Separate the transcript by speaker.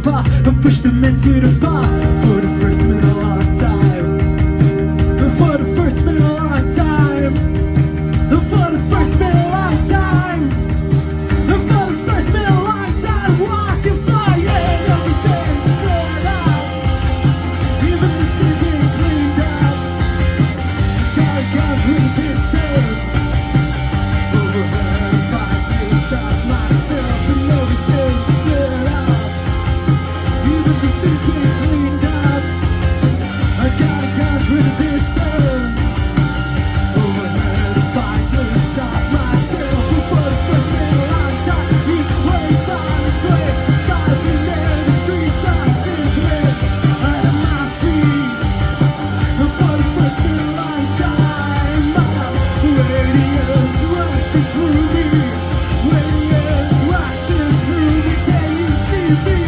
Speaker 1: spot and pushed them into the bar for the first time in a long time. For the first time in a long time. For the first time in a long time. For the first time in a long time. Walking flying, everything's spread out. Even the city's getting cleaned up. Gotta go through the distance. Overhead, 5 years of myself and everything's spread out. Even the city's getting cleaned up. I gotta go through the distance. Overhead, 5 years of myself. And for the first time in a long time, each way found its way. Starving in the streets, I sizzling out of my feet. And for the first time in a long time, radiance rushing through me. Radiance rushing through me. Can you see me?